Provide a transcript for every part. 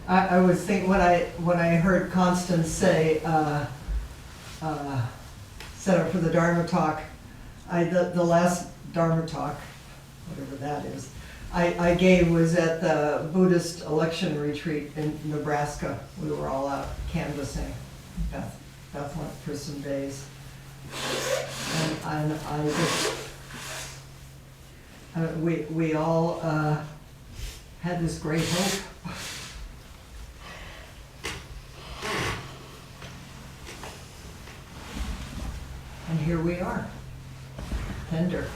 I was thinking, when I heard Constance say, set up for the Dharma talk, the last Dharma talk, whatever that is, I gave was at the Buddhist election retreat in Nebraska. We were all out canvassing. Beth went for some days. And I just, we all had this great hope. And here we are, tender.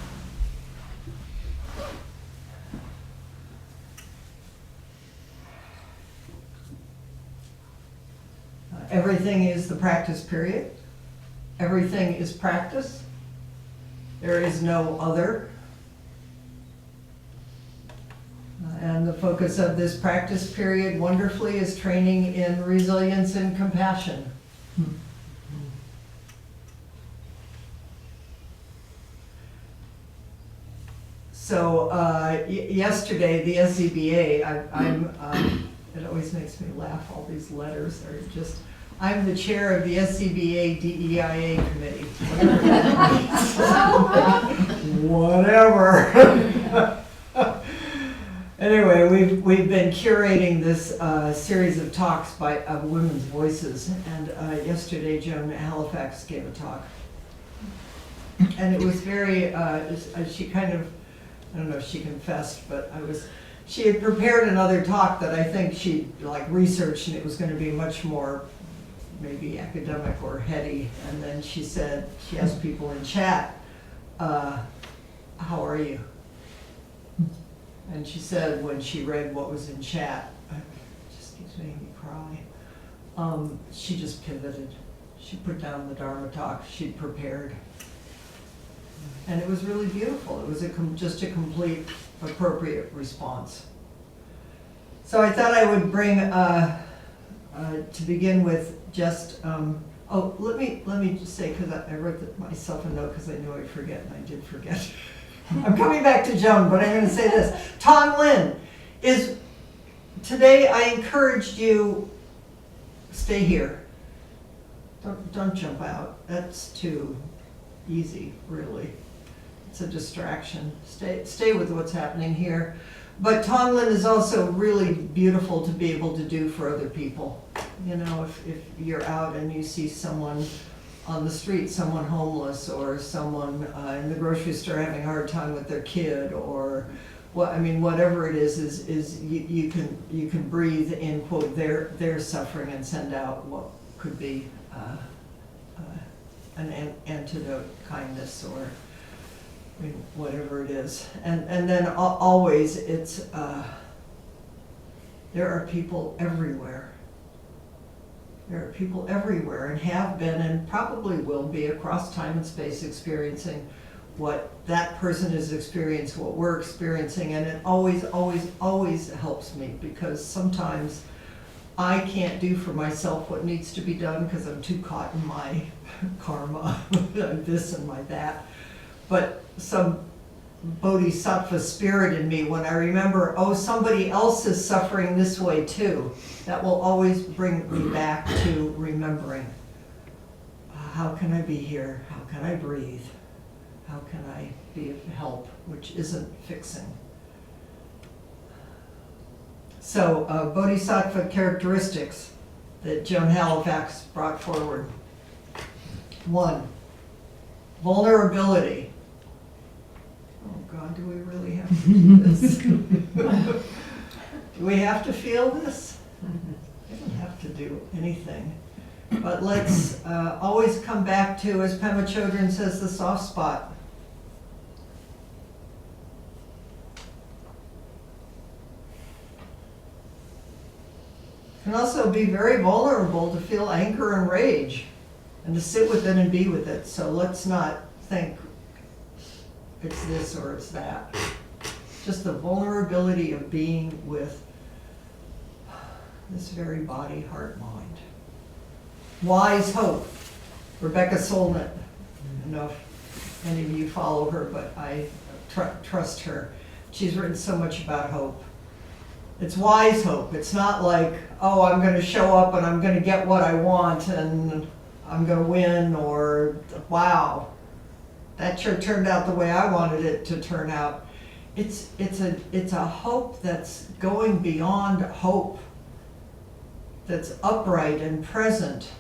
Everything is the practice period. Everything is practice. There is no other. And the focus of this practice period, wonderfully, is training in resilience and compassion. So yesterday, the SCBA, it always makes me laugh, all these letters are just, I'm the chair of the SCBA DEIA committee. Whatever. Anyway, we've been curating this series of talks of women's voices, and yesterday Joan Halifax gave a talk. And it was very, she kind of, I don't know if she confessed, but she had prepared another talk that I think she researched, and it was going to be much more maybe academic or heady. And then she said, she asked people in chat, how are you? And she said when she read what was in chat, it just keeps making me cry, she just pivoted. She put down the Dharma talk she'd prepared. And it was really beautiful. It was just a complete, appropriate response. So I thought I would bring, to begin with, just, let me just say, because I wrote myself a note because I knew I'd forget, and I did forget. I'm coming back to Joan, but I'm going to say this. Tonglen is, today I encouraged you, stay here. Don't jump out. That's too easy, really. It's a distraction. Stay with what's happening here. But Tonglen is also really beautiful to be able to do for other people. You know, if you're out and you see someone on the street, someone homeless, or someone in the grocery store having a hard time with their kid, or whatever it is you can breathe in, quote, their suffering and send out what could be an antidote, kindness, or whatever it is. And then always it's, there are people everywhere. There are people everywhere, and have been and probably will be across time and space, experiencing what that person is experiencing, what we're experiencing, and it always, always, always helps me, because sometimes I can't do for myself what needs to be done because I'm too caught in my karma, this and my that. But some bodhisattva spirit in me, when I remember, oh, somebody else is suffering this way too, that will always bring me back to remembering, how can I be here? How can I breathe? How can I be of help, which isn't fixing? So, bodhisattva characteristics that Joan Halifax brought forward. 1, vulnerability. Oh God, do we really have to do this? Do we have to feel this? We don't have to do anything. But let's always come back to, as Pema Chodron says, the soft spot. Can also be very vulnerable to feel anger and rage, and to sit with it and be with it. So let's not think it's this or it's that. Just the vulnerability of being with this very body, heart, mind. Wise hope. Rebecca Solnit. I don't know if any of you follow her, but I trust her. She's written so much about hope. It's wise hope. It's not like, oh, I'm going to show up and I'm going to get what I want and I'm going to win, or wow, that sure turned out the way I wanted it to turn out. It's a hope that's going beyond hope, that's upright and present.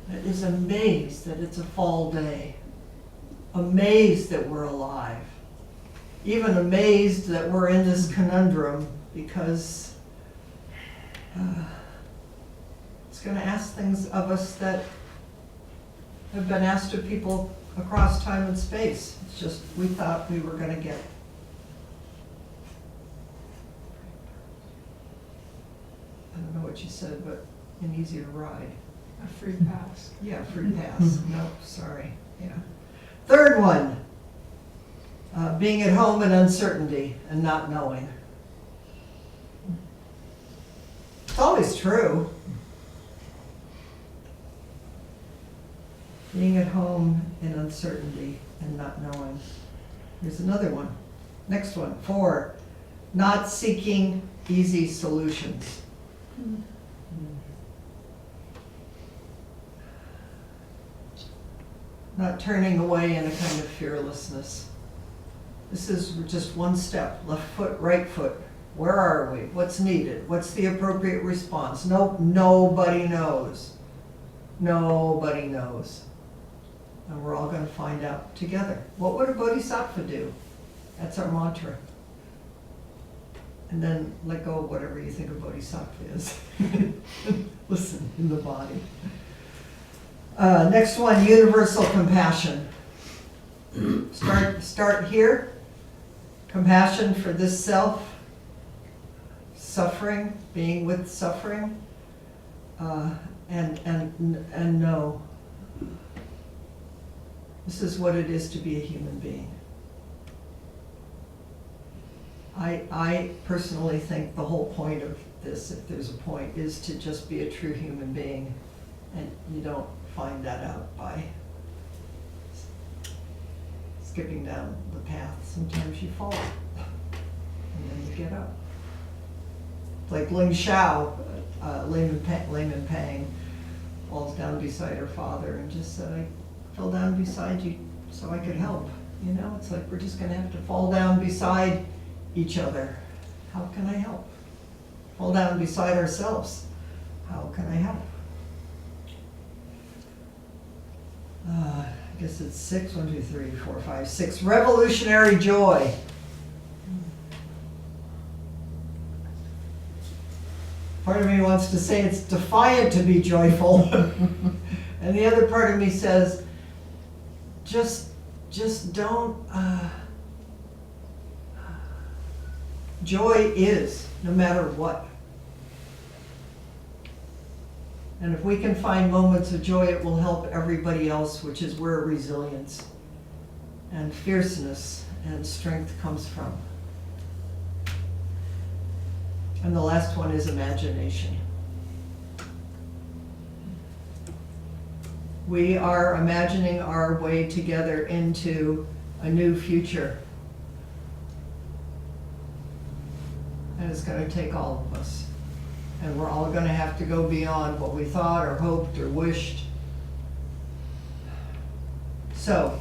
That is amazed that it's a fall day, amazed that we're alive, even amazed that we're in this conundrum, because it's going to ask things of us that have been asked of people across time and space. It's just we thought we were going to get. I don't know what you said, but an easier ride. A free pass. Yeah, free pass. No, sorry. Yeah. Third one, being at home in uncertainty and not knowing. It's always true. Being at home in uncertainty and not knowing. Here's another one. Next one. 4, not seeking easy solutions. Not turning away in a kind of fearlessness. This is just one step, left foot, right foot. Where are we? What's needed? What's the appropriate response? Nope, nobody knows. Nobody knows. And we're all going to find out together. What would a bodhisattva do? That's our mantra. And then let go of whatever you think a bodhisattva is. Listen in the body. Next one, universal compassion. Start here. Compassion for this self, suffering, being with suffering, and know. This is what it is to be a human being. I personally think the whole point of this, if there's a point, is to just be a true human being, and you don't find that out by skipping down the path. Sometimes you fall, and then you get up. Like Ling Shao, Layman Pang, falls down beside her father and just said, I fell down beside you so I could help. You know, it's like we're just going to have to fall down beside each other. How can I help? Fall down beside ourselves. How can I help? I guess it's 6. 1, 2, 3, 4, 5, 6. Revolutionary joy. Part of me wants to say it's defiant to be joyful. And the other part of me says, just don't. Joy is, no matter what. And if we can find moments of joy, it will help everybody else, which is where resilience and fierceness and strength comes from. And the last one is imagination. We are imagining our way together into a new future. And it's going to take all of us. And we're all going to have to go beyond what we thought or hoped or wished. So,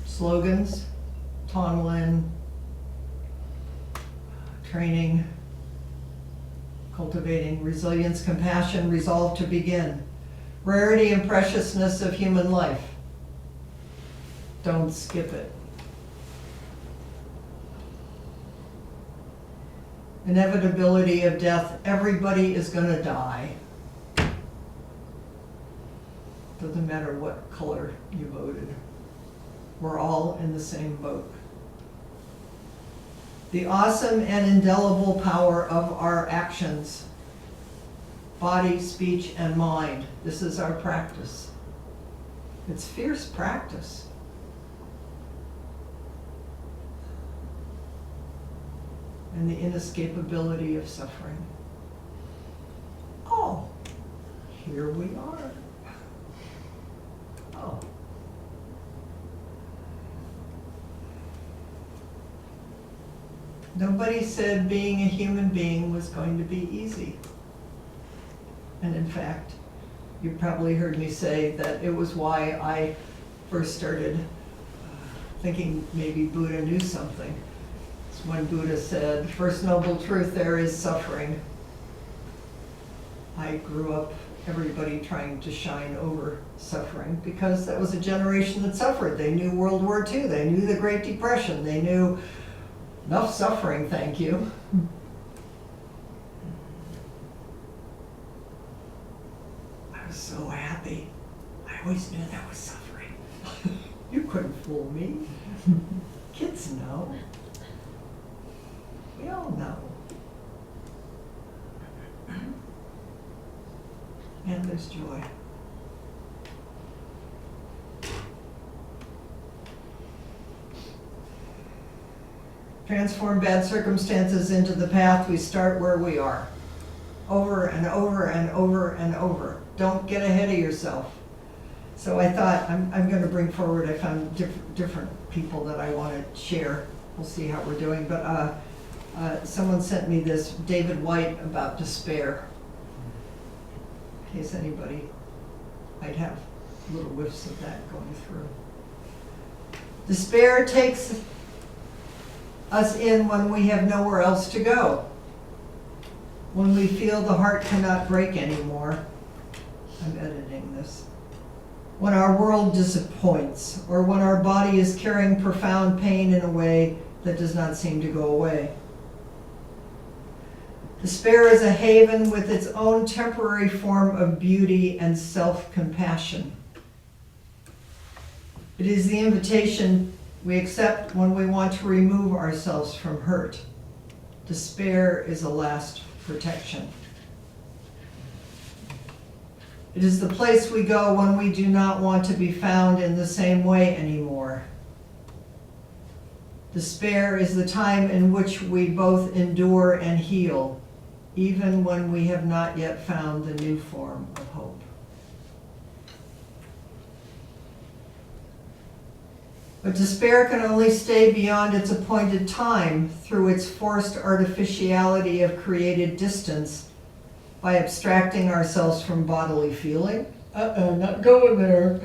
slogans, Tonglen, training, cultivating resilience, compassion, resolve to begin. Rarity and preciousness of human life. Don't skip it. Inevitability of death. Everybody is going to die. Doesn't matter what color you voted. We're all in the same boat. The awesome and indelible power of our actions, body, speech, and mind. This is our practice. It's fierce practice. And the inescapability of suffering. Oh, here we are. Nobody said being a human being was going to be easy. And in fact, you probably heard me say that it was why I first started thinking maybe Buddha knew something. It's when Buddha said, "First noble truth, there is suffering." I grew up, everybody trying to shine over suffering, because that was a generation that suffered. They knew World War II, they knew the Great Depression, they knew enough suffering, thank you. I was so happy. I always knew that was suffering. You couldn't fool me. Kids know. We all know. And there's joy. Transform bad circumstances into the path. We start where we are. Over and over and over and over. Don't get ahead of yourself. So I thought I'm going to bring forward, I found different people that I want to share. We'll see how we're doing. But someone sent me this, David White, about despair. In case anybody might have little whiffs of that going through. Despair takes us in when we have nowhere else to go. When we feel the heart cannot break anymore. I'm editing this. When our world disappoints, or when our body is carrying profound pain in a way that does not seem to go away. Despair is a haven with its own temporary form of beauty and self-compassion. It is the invitation we accept when we want to remove ourselves from hurt. Despair is a last protection. It is the place we go when we do not want to be found in the same way anymore. Despair is the time in which we both endure and heal, even when we have not yet found the new form of hope. But despair can only stay beyond its appointed time through its forced artificiality of created distance by abstracting ourselves from bodily feeling. Not going there.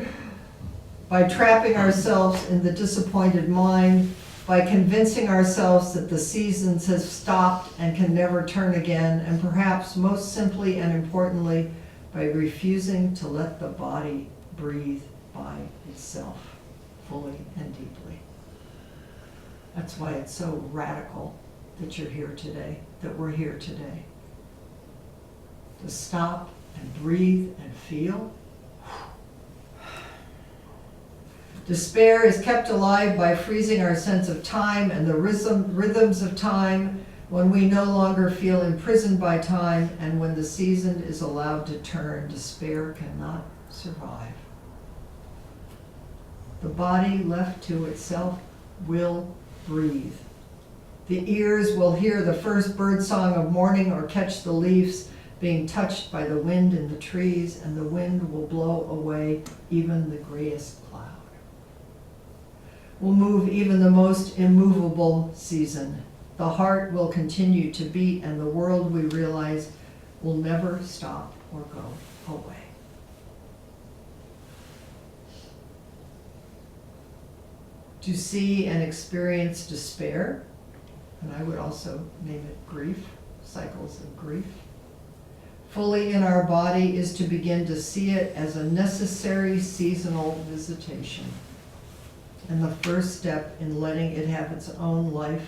By trapping ourselves in the disappointed mind, by convincing ourselves that the seasons have stopped and can never turn again, and perhaps most simply and importantly, by refusing to let the body breathe by itself, fully and deeply. That's why it's so radical that you're here today, that we're here today. To stop and breathe and feel. Despair is kept alive by freezing our sense of time and the rhythms of time when we no longer feel imprisoned by time, and when the season is allowed to turn, despair cannot survive. The body left to itself will breathe. The ears will hear the first birdsong of morning or catch the leaves being touched by the wind in the trees, and the wind will blow away even the grayest cloud. Will move even the most immovable season. The heart will continue to beat, and the world, we realize, will never stop or go away. To see and experience despair, and I would also name it grief, cycles of grief, fully in our body is to begin to see it as a necessary seasonal visitation, and the first step in letting it have its own life,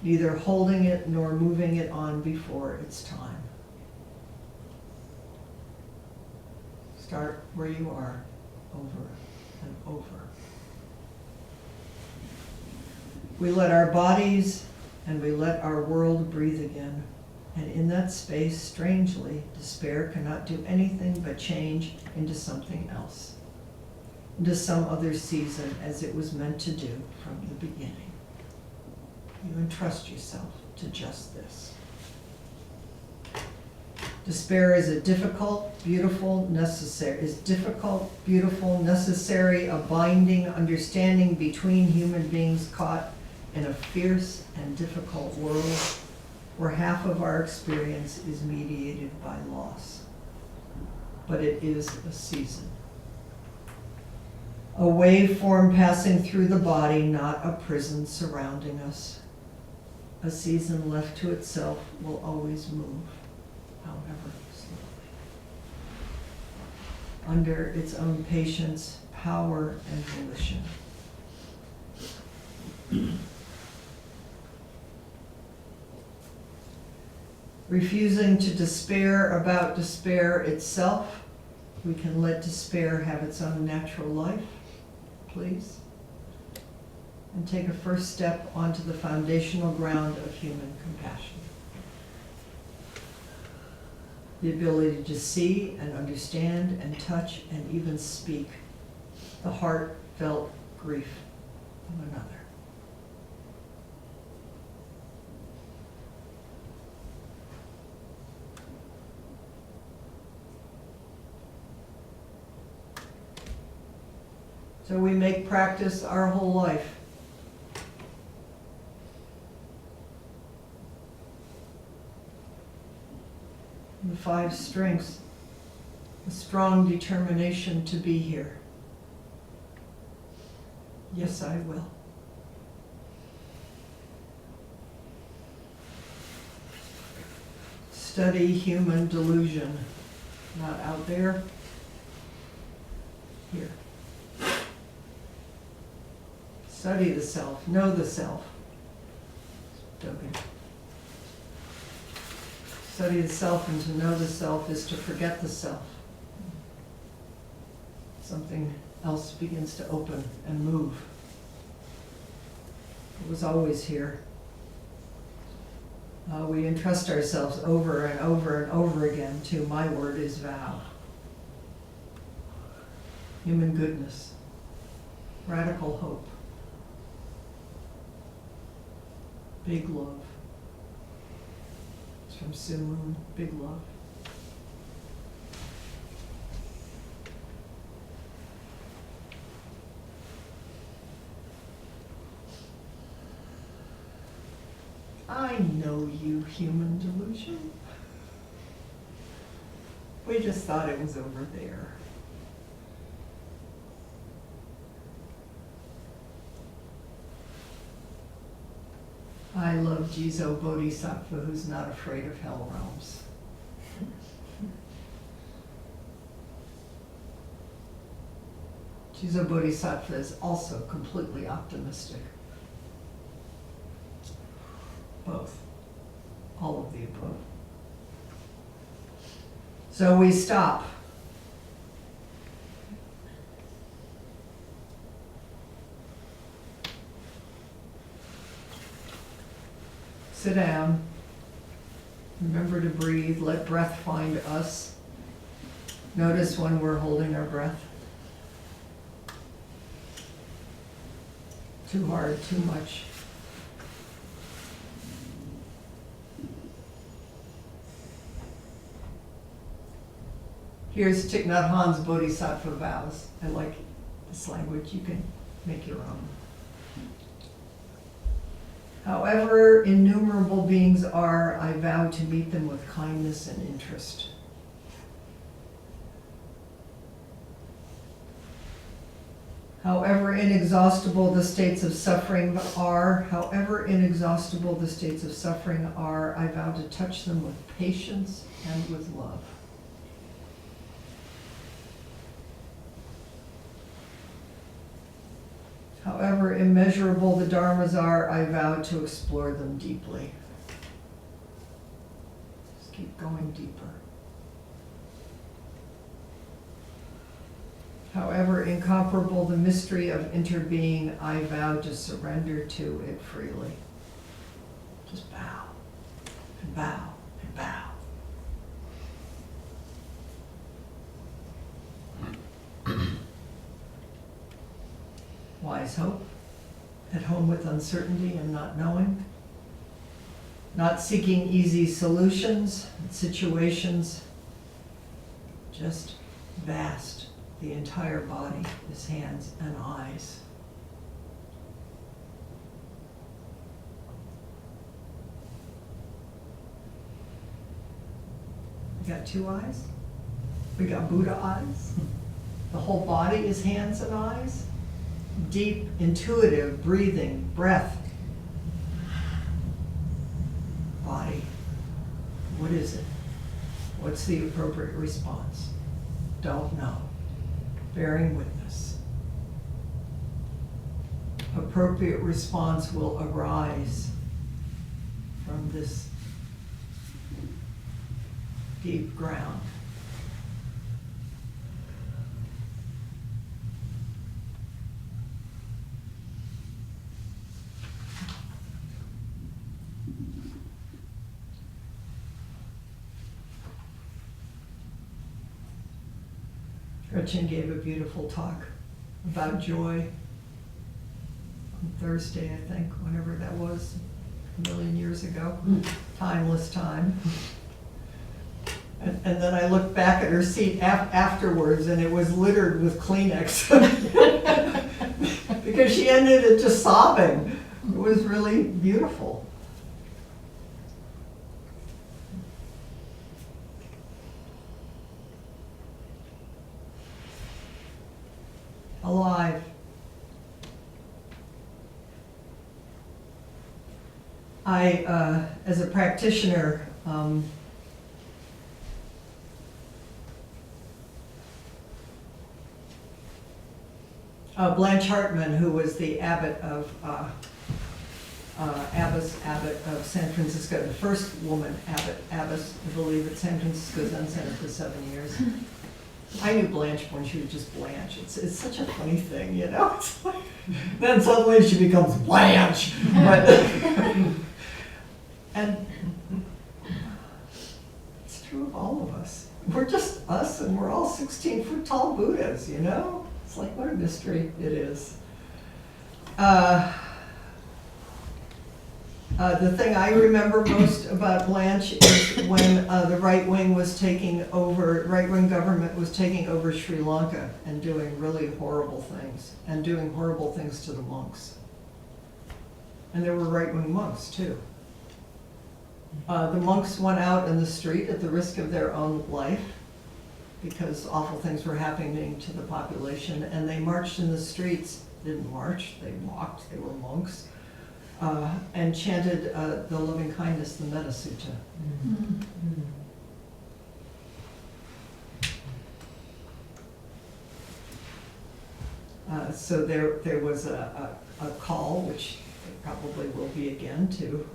neither holding it nor moving it on before its time. Start where you are, over and over. We let our bodies and we let our world breathe again. And in that space, strangely, despair cannot do anything but change into something else, into some other season, as it was meant to do from the beginning. You entrust yourself to just this. Despair is a difficult, beautiful, necessary, a binding understanding between human beings caught in a fierce and difficult world where half of our experience is mediated by loss. But it is a season. A waveform passing through the body, not a prison surrounding us. A season left to itself will always move, however slowly, under its own patience, power, and volition. Refusing to despair about despair itself, we can let despair have its own natural life, please, and take a first step onto the foundational ground of human compassion. The ability to see and understand and touch and even speak the heartfelt grief of another. So we make practice our whole life. The 5 strengths, a strong determination to be here. Yes, I will. Study human delusion, not out there, here. Study the self, know the self. Dogen. Study the self, and to know the self is to forget the self. Something else begins to open and move. It was always here. We entrust ourselves over and over and over again to my word is vow. Human goodness, radical hope. Big love. It's from Sue Moon, big love. I know you, human delusion. We just thought it was over there. I love Jizo Bodhisattva, who's not afraid of hell realms. Jizo Bodhisattva is also completely optimistic. Both. All of the above. So we stop. Sit down. Remember to breathe. Let breath find us. Notice when we're holding our breath. Too hard, too much. Here's Thich Nhat Hanh's Bodhisattva vows. I like this language. You can make your own. However innumerable beings are, I vow to meet them with kindness and interest. However inexhaustible the states of suffering are, I vow to touch them with patience and with love. However immeasurable the dharmas are, I vow to explore them deeply. Just keep going deeper. However incomparable the mystery of interbeing, I vow to surrender to it freely. Just bow, and bow, and bow. Wise hope, at home with uncertainty and not knowing, not seeking easy solutions, situations, just vast. The entire body is hands and eyes. We got 2 eyes. We got Buddha eyes. The whole body is hands and eyes. Deep, intuitive breathing, breath. Body. What is it? What's the appropriate response? Don't know. Bearing witness. Appropriate response will arise from this deep ground. Gretchen gave a beautiful talk about joy on Thursday, I think, whenever that was, a million years ago. Timeless time. And then I looked back at her seat afterwards, and it was littered with Kleenex. Because she ended it just sobbing. It was really beautiful. Alive. I, as a practitioner, Blanche Hartman, who was the abbot of abbot of San Francisco, the first woman abbess, I believe, at San Francisco Zen Center for 7 years. I knew Blanche when she was just Blanche. It's such a funny thing, you know? It's like, then suddenly she becomes Blanche. But and it's true of all of us. We're just us, and we're all 16-foot tall Buddhas, you know? It's like, what a mystery it is. The thing I remember most about Blanche is when the right wing government was taking over Sri Lanka and doing really horrible things, and doing horrible things to the monks. And there were right-wing monks too. The monks went out in the street at the risk of their own life because awful things were happening to the population, and they marched in the streets. Didn't march, they walked, they were monks. And chanted the loving kindness, the Metta Sutta. So there was a call, which there probably will be again, to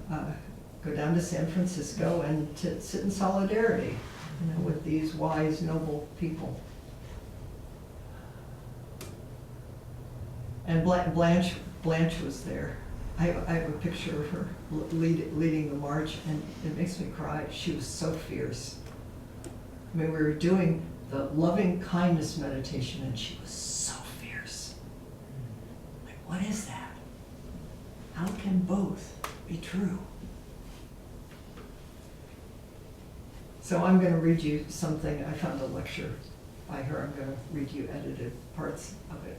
go down to San Francisco and to sit in solidarity, you know, with these wise, noble people. And Blanche was there. I have a picture of her leading the march, and it makes me cry. She was so fierce. I mean, we were doing the loving kindness meditation, and she was so fierce. Like, what is that? How can both be true? So I'm going to read you something. I found a lecture by her. I'm going to read you edited parts of it.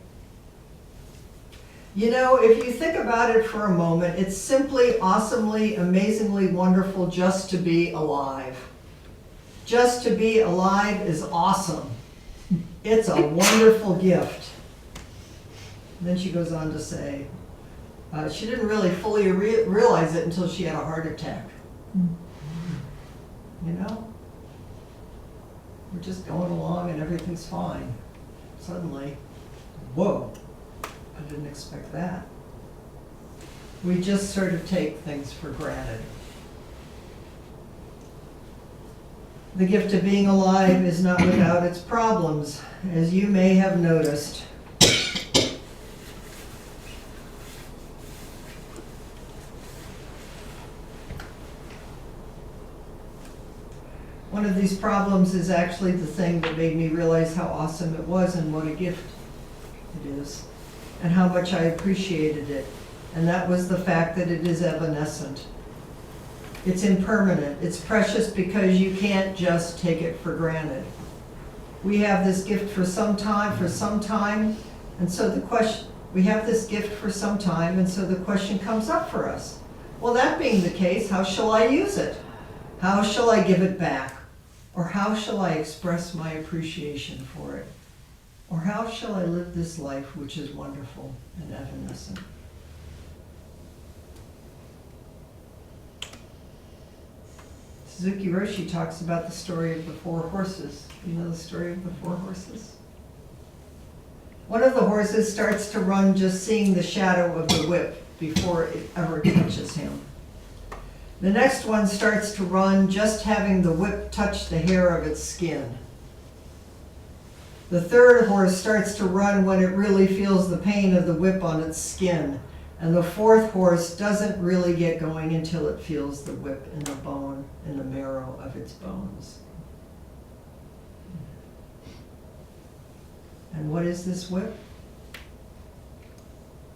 You know, if you think about it for a moment, it's simply awesomely, amazingly wonderful just to be alive. Just to be alive is awesome. It's a wonderful gift. And then she goes on to say, she didn't really fully realize it until she had a heart attack. You know? We're just going along and everything's fine. Suddenly, whoa. I didn't expect that. We just sort of take things for granted. The gift of being alive is not without its problems, as you may have noticed. One of these problems is actually the thing that made me realize how awesome it was and what a gift it is, and how much I appreciated it. And that was the fact that it is evanescent. It's impermanent. It's precious because you can't just take it for granted. We have this gift for some time, and so the question, we have this gift for some time, and so the question comes up for us. Well, that being the case, how shall I use it? How shall I give it back? Or how shall I express my appreciation for it? Or how shall I live this life which is wonderful and evanescent? Suzuki Roshi talks about the story of the four horses. You know the story of the four horses? One of the horses starts to run just seeing the shadow of the whip before it ever touches him. The next one starts to run just having the whip touch the hair of its skin. The third horse starts to run when it really feels the pain of the whip on its skin. And the fourth horse doesn't really get going until it feels the whip in the bone, in the marrow of its bones. And what is this whip?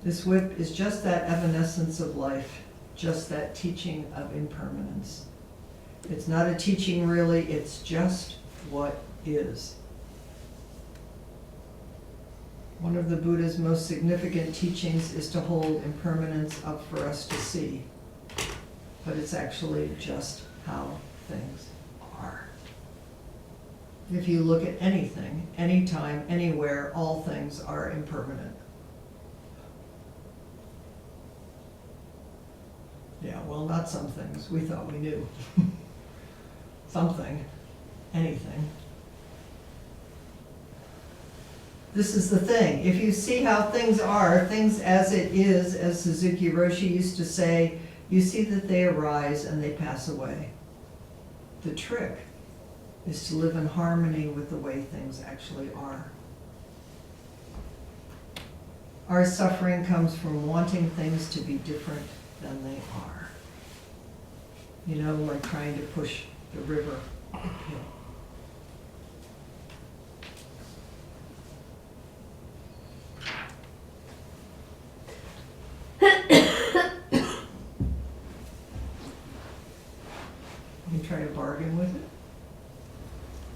This whip is just that evanescence of life, just that teaching of impermanence. It's not a teaching really, it's just what is. One of the Buddha's most significant teachings is to hold impermanence up for us to see. But it's actually just how things are. If you look at anything, anytime, anywhere, all things are impermanent. Yeah, well, not some things. We thought we knew. Something, anything. This is the thing. If you see how things are, things as it is, as Suzuki Roshi used to say, you see that they arise and they pass away. The trick is to live in harmony with the way things actually are. Our suffering comes from wanting things to be different than they are. You know, like trying to push the river uphill. You try to bargain with it,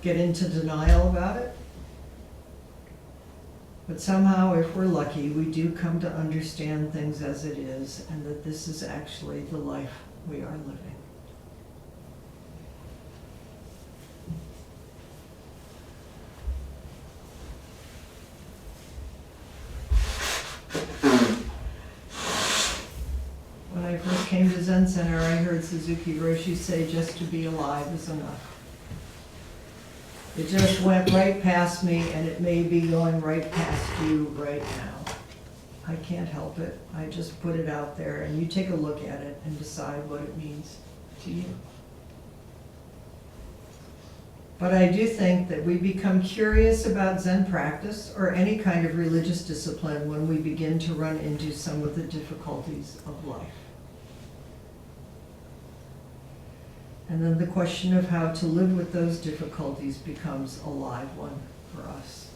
get into denial about it. But somehow, if we're lucky, we do come to understand things as it is, and that this is actually the life we are living. When I first came to Zen Center, I heard Suzuki Roshi say, just to be alive is enough. It just went right past me, and it may be going right past you right now. I can't help it. I just put it out there, and you take a look at it and decide what it means to you. But I do think that we become curious about Zen practice or any kind of religious discipline when we begin to run into some of the difficulties of life. And then the question of how to live with those difficulties becomes a live one for us.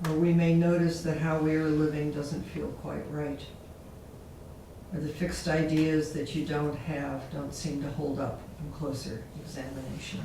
Or we may notice that how we are living doesn't feel quite right. Or the fixed ideas that you don't have don't seem to hold up in closer examination.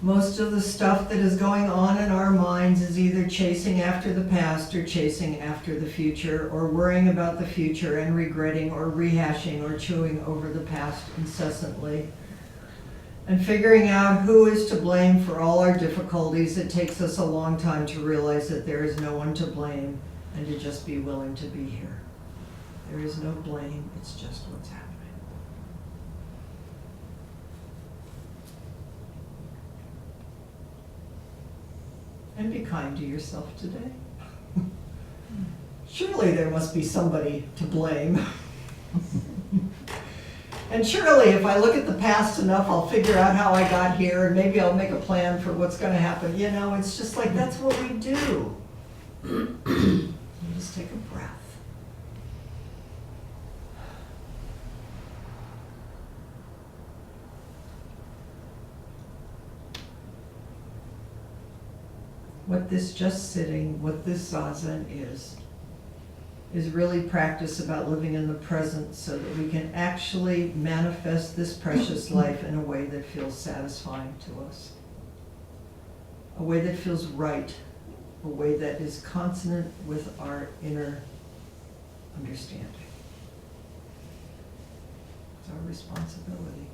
Most of the stuff that is going on in our minds is either chasing after the past or chasing after the future, or worrying about the future and regretting or rehashing or chewing over the past incessantly. And figuring out who is to blame for all our difficulties, it takes us a long time to realize that there is no one to blame and to just be willing to be here. There is no blame, it's just what's happening. And be kind to yourself today. Surely there must be somebody to blame. And surely if I look at the past enough, I'll figure out how I got here, and maybe I'll make a plan for what's going to happen. You know, it's just like that's what we do. You just take a breath. What this just sitting, what this zazen is is really practice about living in the present so that we can actually manifest this precious life in a way that feels satisfying to us. A way that feels right, a way that is consonant with our inner understanding. It's our responsibility.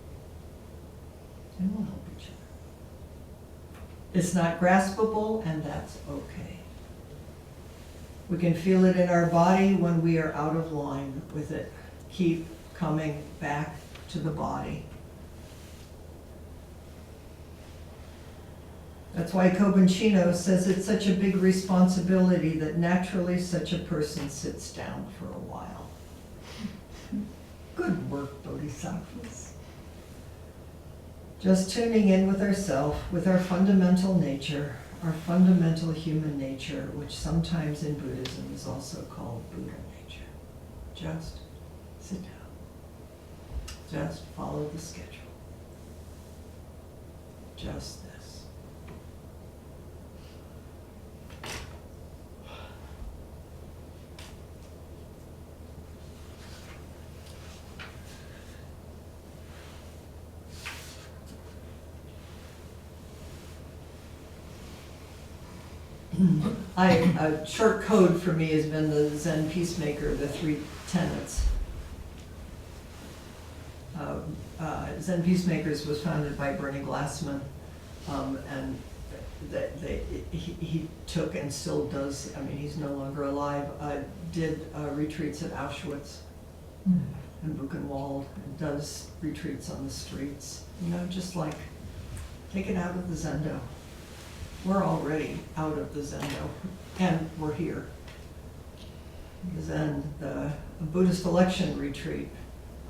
And we'll help each other. It's not graspable, and that's okay. We can feel it in our body when we are out of line with it. Keep coming back to the body. That's why Cobancino says it's such a big responsibility that naturally such a person sits down for a while. Good work, Bodhisattvas. Just tuning in with ourself, with our fundamental nature, our fundamental human nature, which sometimes in Buddhism is also called Buddha nature. Just sit down. Just follow the schedule. Just this. A short code for me has been the Zen Peacemaker, the 3 tenets. Zen Peacemakers was founded by Bernie Glassman, and he took and still does, I mean, he's no longer alive, did retreats at Auschwitz and Buchenwald, and does retreats on the streets. You know, just like, take it out of the Zendo. We're already out of the Zendo, and we're here. The Zen, the Buddhist election retreat,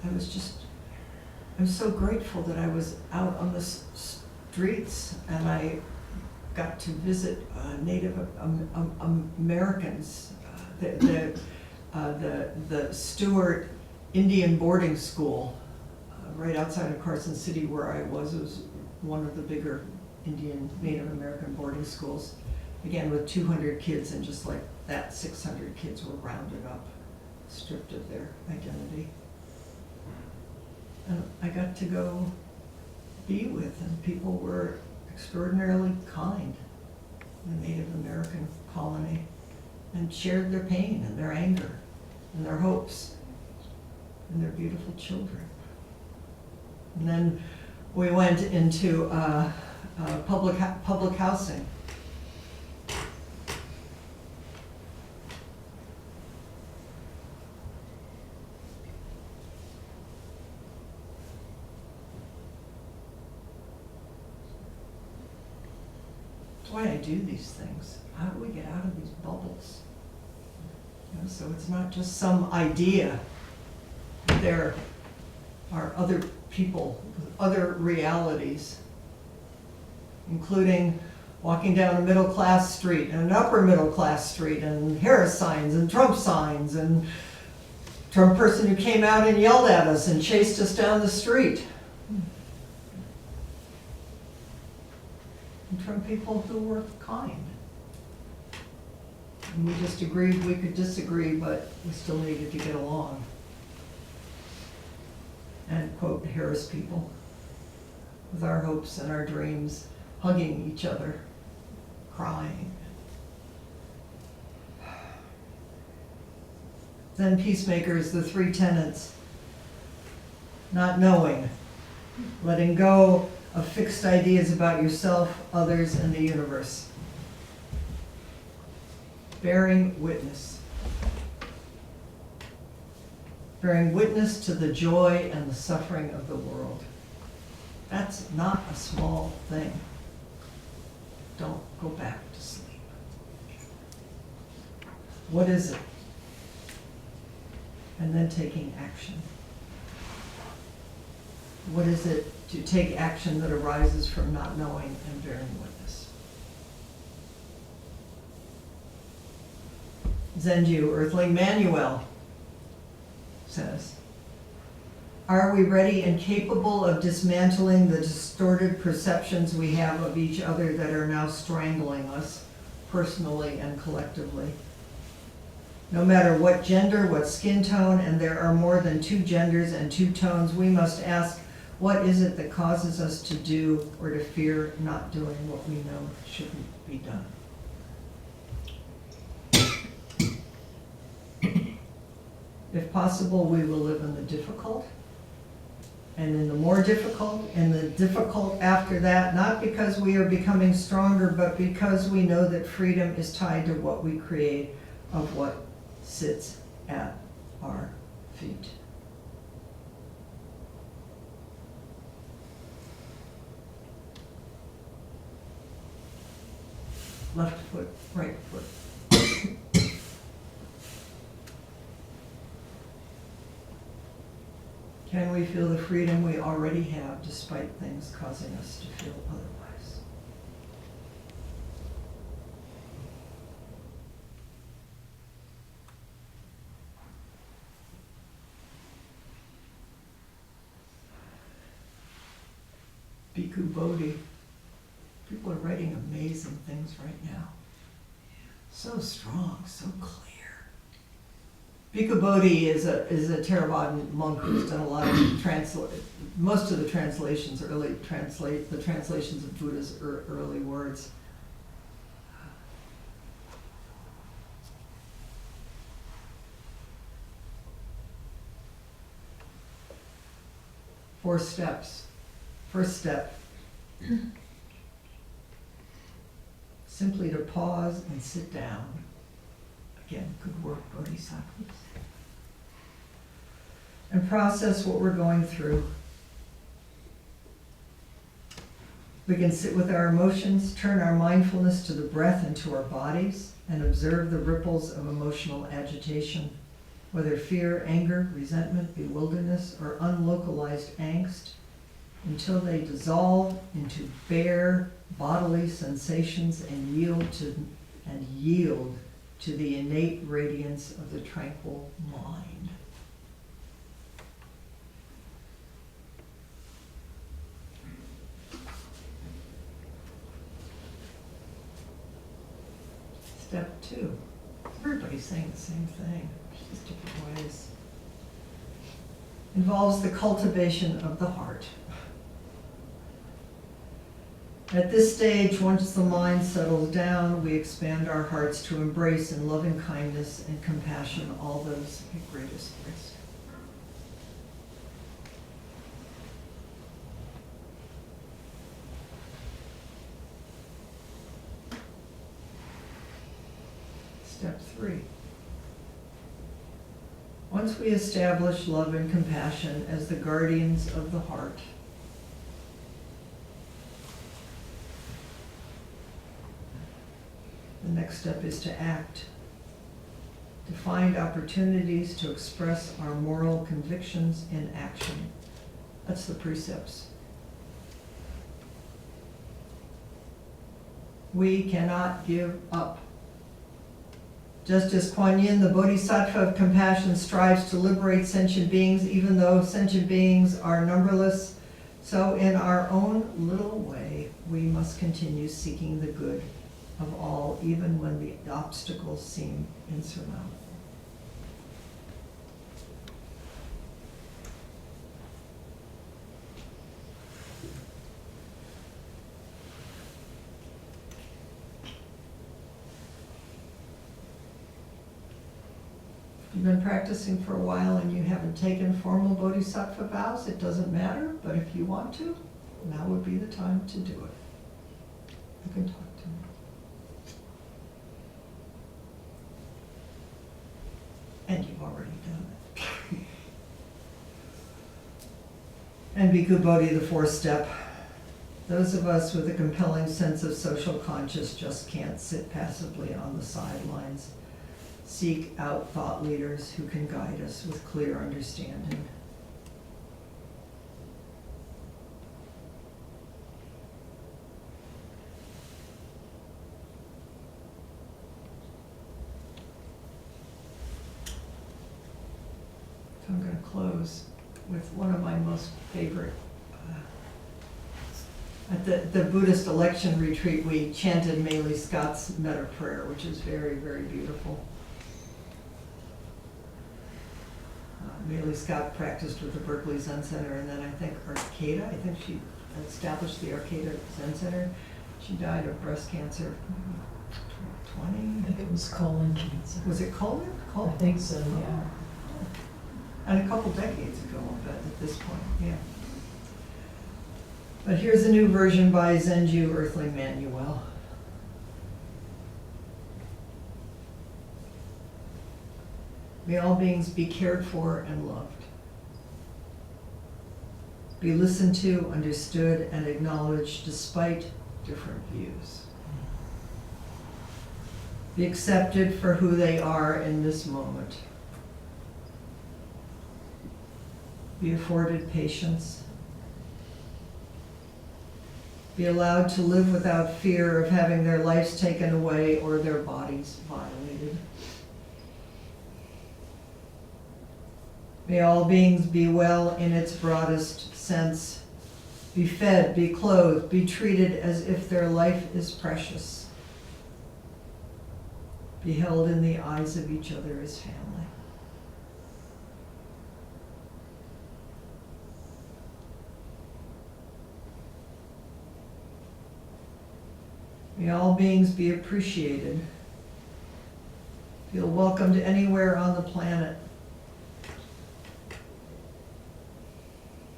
I'm so grateful that I was out on the streets and I got to visit Native Americans. The Stewart Indian boarding school right outside of Carson City where I was. It was one of the bigger Indian Native American boarding schools, again with 200 kids, and just like that, 600 kids were rounded up, stripped of their identity. And I got to go be with, and people were extraordinarily kind in the Native American colony, and shared their pain and their anger and their hopes and their beautiful children. And then we went into public housing. That's why I do these things. How do we get out of these bubbles? You know, so it's not just some idea. There are other people, other realities, including walking down a middle-class street and an upper middle-class street and Harris signs and Trump signs and Trump person who came out and yelled at us and chased us down the street. And Trump people who were kind. And we just agreed we could disagree, but we still needed to get along. And quote, Harris people, with our hopes and our dreams, hugging each other, crying. Then Peacemakers, the 3 tenets: not knowing, letting go of fixed ideas about yourself, others, and the universe. Bearing witness. Bearing witness to the joy and the suffering of the world. That's not a small thing. Don't go back to sleep. What is it? And then taking action. What is it to take action that arises from not knowing and bearing witness? Zenju Earthling Manuel says, are we ready and capable of dismantling the distorted perceptions we have of each other that are now strangling us, personally and collectively? No matter what gender, what skin tone, and there are more than two genders and two tones, we must ask, what is it that causes us to do or to fear not doing what we know shouldn't be done? If possible, we will live in the difficult, and in the more difficult, and the difficult after that, not because we are becoming stronger, but because we know that freedom is tied to what we create of what sits at our feet. Left foot, right foot. Can we feel the freedom we already have despite things causing us to feel otherwise? Bhikkhu Bodhi. People are writing amazing things right now. So strong, so clear. Bhikkhu Bodhi is a Theravadan monk who's done a lot of most of the translations, the translations of Buddha's early words. Four steps. First step. Simply to pause and sit down. Again, good work, Bodhisattvas. And process what we're going through. We can sit with our emotions, turn our mindfulness to the breath and to our bodies, and observe the ripples of emotional agitation, whether fear, anger, resentment, bewilderness, or unlocalized angst, until they dissolve into bare bodily sensations and yield to the innate radiance of the tranquil mind. Step 2. Everybody's saying the same thing, just different ways. Involves the cultivation of the heart. At this stage, once the mind settles down, we expand our hearts to embrace in loving kindness and compassion all those at greatest risk. Step 3. Once we establish love and compassion as the guardians of the heart, the next step is to act, to find opportunities to express our moral convictions in action. That's the precepts. We cannot give up. Just as Kuan Yin, the Bodhisattva of compassion, strives to liberate sentient beings, even though sentient beings are numberless, so in our own little way, we must continue seeking the good of all, even when the obstacles seem insurmountable. If you've been practicing for a while and you haven't taken formal bodhisattva vows, it doesn't matter, but if you want to, now would be the time to do it. You can talk to me. And you've already done it. And Bhikkhu Bodhi, the fourth step. Those of us with a compelling sense of social conscience just can't sit passively on the sidelines. Seek out thought leaders who can guide us with clear understanding. So I'm going to close with one of my most favorite. At the Buddhist election retreat, we chanted Maylie Scott's metta prayer, which is very, very beautiful. Maylie Scott practiced with the Berkeley Zen Center, and then I think Arcata, I think she established the Arcata Zen Center. She died of breast cancer, 20? I think it was colon cancer. Was it colon? I think so, yeah. And a couple decades ago, but at this point, yeah. But here's a new version by Zenju Earthly Manuel. May all beings be cared for and loved. Be listened to, understood, and acknowledged despite different views. Be accepted for who they are in this moment. Be afforded patience. Be allowed to live without fear of having their lives taken away or their bodies violated. May all beings be well in its broadest sense. Be fed, be clothed, be treated as if their life is precious. Be held in the eyes of each other as family. May all beings be appreciated. Feel welcomed anywhere on the planet.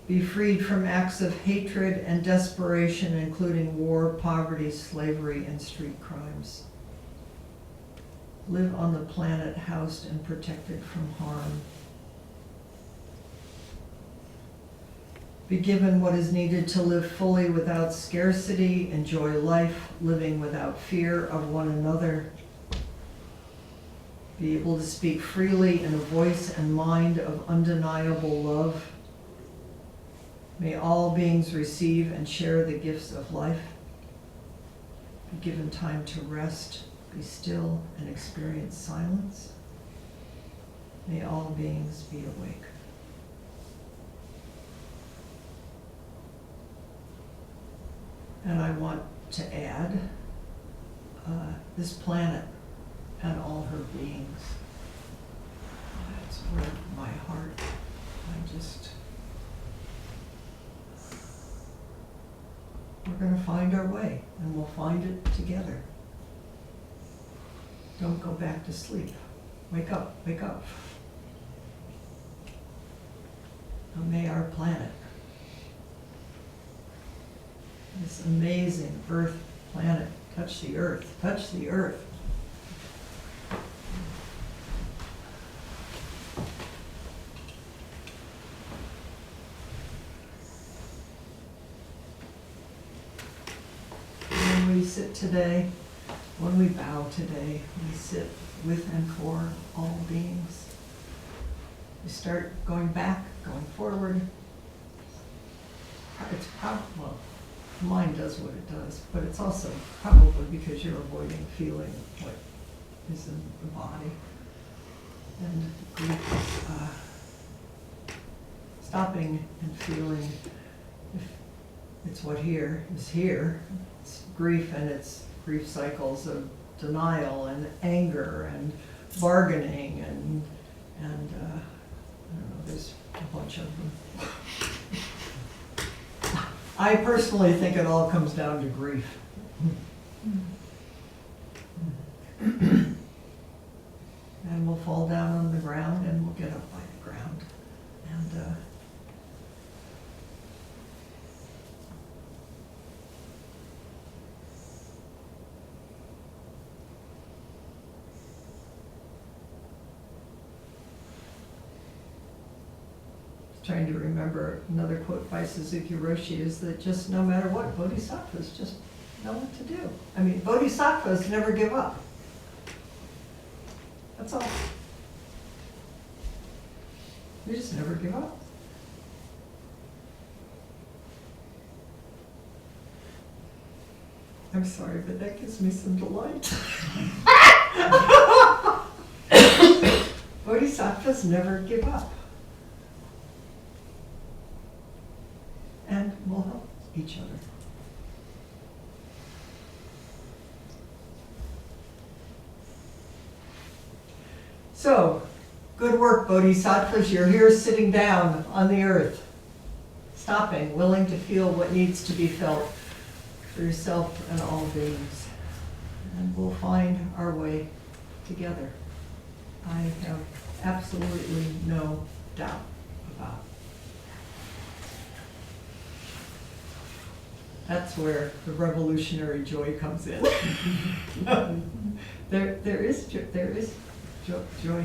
Be freed from acts of hatred and desperation, including war, poverty, slavery, and street crimes. Live on the planet housed and protected from harm. Be given what is needed to live fully without scarcity, enjoy life, living without fear of one another. Be able to speak freely in a voice and mind of undeniable love. May all beings receive and share the gifts of life. Be given time to rest, be still, and experience silence. May all beings be awake. And I want to add this planet and all her beings. That's where my heart, we're going to find our way, and we'll find it together. Don't go back to sleep. Wake up, wake up. And may our planet, this amazing Earth planet, touch the earth, touch the earth. When we sit today, when we bow today, we sit with and for all beings. We start going back, going forward. It's well, mind does what it does, but it's also probably because you're avoiding feeling what is in the body. And grief is stopping and feeling if it's what here is here. It's grief and its grief cycles of denial and anger and bargaining and I don't know, there's a bunch of them. I personally think it all comes down to grief. And we'll fall down on the ground and we'll get up by the ground. And trying to remember another quote by Suzuki Roshi is that just no matter what, bodhisattvas just know what to do. I mean, bodhisattvas never give up. That's all. We just never give up. I'm sorry, but that gives me some delight. Bodhisattvas never give up. And we'll help each other. So, Good work, Bodhisattvas. You're here sitting down on the earth, stopping, willing to feel what needs to be felt for yourself and all beings. And we'll find our way together. I have absolutely no doubt about it. That's where the revolutionary joy comes in. There is joy here.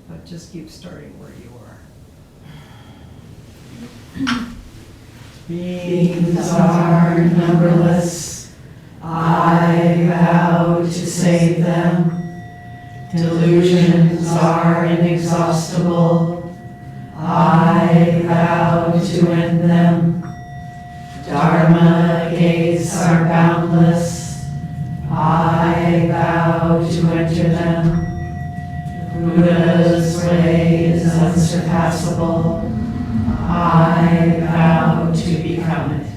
But just keep starting where you are. Beings are numberless. I vow to save them. Delusions are inexhaustible. I vow to end them. Dharma gates are boundless. I vow to enter them. Buddha's way is unsurpassable. I vow to become it.